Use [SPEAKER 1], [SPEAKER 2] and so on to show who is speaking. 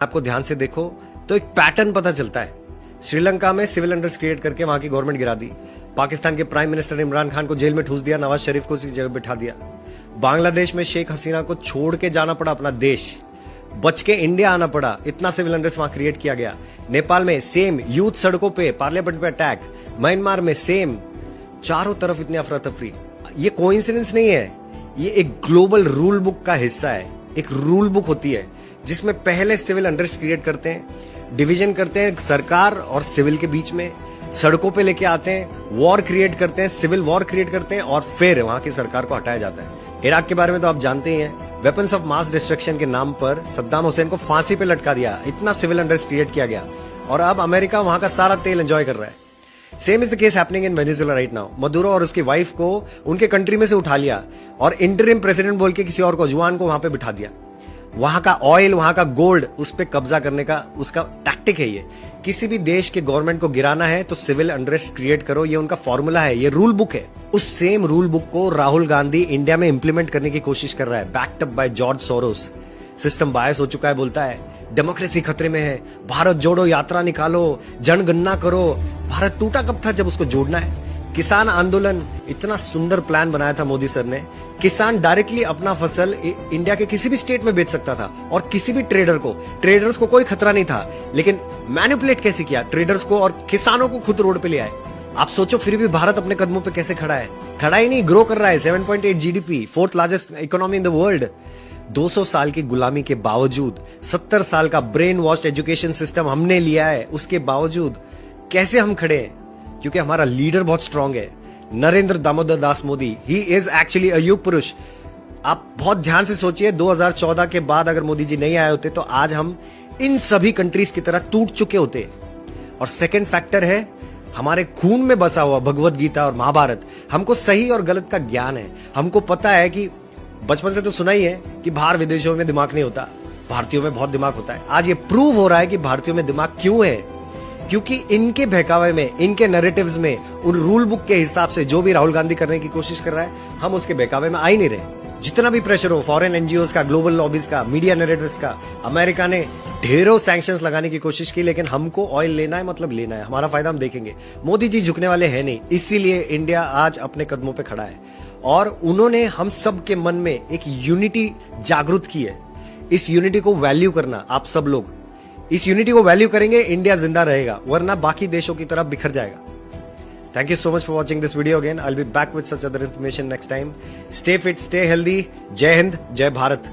[SPEAKER 1] आपको ध्यान से देखो तो एक पैटर्न पता चलता है। श्रीलंका में सिविल अनरेस्ट क्रिएट करके वहां की गवर्नमेंट गिरा दी। पाकिस्तान के प्राइम मिनिस्टर इमरान खान को जेल में ठूस दिया, नवाज शरीफ को उसी जगह बिठा दिया। बांग्लादेश में शेख हसीना को छोड़ के जाना पड़ा अपना देश, बच के इंडिया आना पड़ा, इतना सिविल अनरेस्ट वहां क्रिएट किया गया। नेपाल में सेम, यूथ सड़कों पे, पार्लियामेंट पे अटैक। म्यांमार में सेम, चारों तरफ इतनी अफरा तफरी। ये कोइंसिडेंस नहीं है, ये एक ग्लोबल रूल बुक का हिस्सा है। एक रूल बुक होती है जिसमें पहले सिविल अनरेस्ट क्रिएट करते हैं, डिवीजन करते हैं सरकार और सिविल के बीच में, सड़कों पे लेके आते हैं, वॉर क्रिएट करते हैं, सिविल वॉर क्रिएट करते हैं और फिर वहां की सरकार को हटाया जाता है। इराक के बारे में तो आप जानते ही हैं, वेपन्स ऑफ मास डिस्ट्रक्शन के नाम पर सद्दाम हुसैन को फांसी पे लटका दिया, इतना सिविल अनरेस्ट क्रिएट किया गया और अब अमेरिका वहां का सारा तेल एंजॉय कर रहा है। Same is the case happening in Venezuela right now. Maduro और उसकी वाइफ को उनके कंट्री में से उठा लिया और इंटरिम प्रेसिडेंट बोल के किसी और को, जुआन को वहां पे बिठा दिया। वहां का ऑयल, वहां का गोल्ड, उस पर कब्जा करने का उसका टैक्टिक है ये। किसी भी देश के गवर्नमेंट को गिराना है तो सिविल अनरेस्ट क्रिएट करो, ये उनका फॉर्मूला है, ये रूल बुक है। उस सेम रूल बुक को राहुल गांधी इंडिया में इंप्लीमेंट करने की कोशिश कर रहा है, backed up by George Soros. System bias हो चुका है, बोलता है डेमोक्रेसी खतरे में है, भारत जोड़ो यात्रा निकालो, जनगणना करो। भारत टूटा कब था जब उसको जोड़ना है। किसान आंदोलन, इतना सुंदर प्लान बनाया था मोदी सर ने। किसान डायरेक्टली अपना फसल इंडिया के किसी भी स्टेट में बेच सकता था और किसी भी ट्रेडर्स को कोई खतरा नहीं था। लेकिन मैनिपुलेट कैसे किया, ट्रेडर्स को और किसानों को खुद रोड पे ले आए। आप सोचो फिर भी भारत अपने कदमों पे कैसे खड़ा है। खड़ा ही नहीं, ग्रो कर रहा है। 7.8 GDP, 4th largest economy in the world. 200 साल की गुलामी के बावजूद, 70 साल का ब्रेन वॉश्ड एजुकेशन सिस्टम हमने लिया है, उसके बावजूद कैसे हम खड़े हैं? क्योंकि हमारा लीडर बहुत स्ट्रांग है, Narendra Damodar Das Modi. He is actually अ युग पुरुष। आप बहुत ध्यान से सोचिए, 2014 के बाद अगर मोदी जी नहीं आए होते तो आज हम इन सभी कंट्रीज की तरह टूट चुके होते। और सेकंड फैक्टर है हमारे खून में बसा हुआ भगवत गीता और महाभारत। हमको सही और गलत का ज्ञान है। हमको पता है कि बचपन से तो सुना ही है कि बाहर विदेशों में दिमाग नहीं होता, भारतीयों में बहुत दिमाग होता है। आज ये प्रूव हो रहा है कि भारतीयों में दिमाग क्यों है, क्योंकि इनके बहकावे में, इनके नैरेटिव्स में, उन रूल बुक के हिसाब से जो भी राहुल गांधी करने की कोशिश कर रहा है, हम उसके बहकावे में आ ही नहीं रहे। जितना भी प्रेशर हो, फॉरेन एनजीओज का, ग्लोबल लॉबीज का, मीडिया नैरेटिव्स का, अमेरिका ने ढेरों सैंक्शंस लगाने की कोशिश की, लेकिन हमको ऑयल लेना है, मतलब लेना है, हमारा फायदा हम देखेंगे। मोदी जी झुकने वाले हैं नहीं, इसीलिए इंडिया आज अपने कदमों पे खड़ा है और उन्होंने हम सब के मन में एक यूनिटी जागृत की है। इस यूनिटी को वैल्यू करना, आप सब लोग इस यूनिटी को वैल्यू करेंगे, इंडिया जिंदा रहेगा, वरना बाकी देशों की तरफ बिखर जाएगा। Thank you so much for watching this video again. I'll be back with such other information next time. Stay fit, stay healthy. जय हिंद, जय भारत।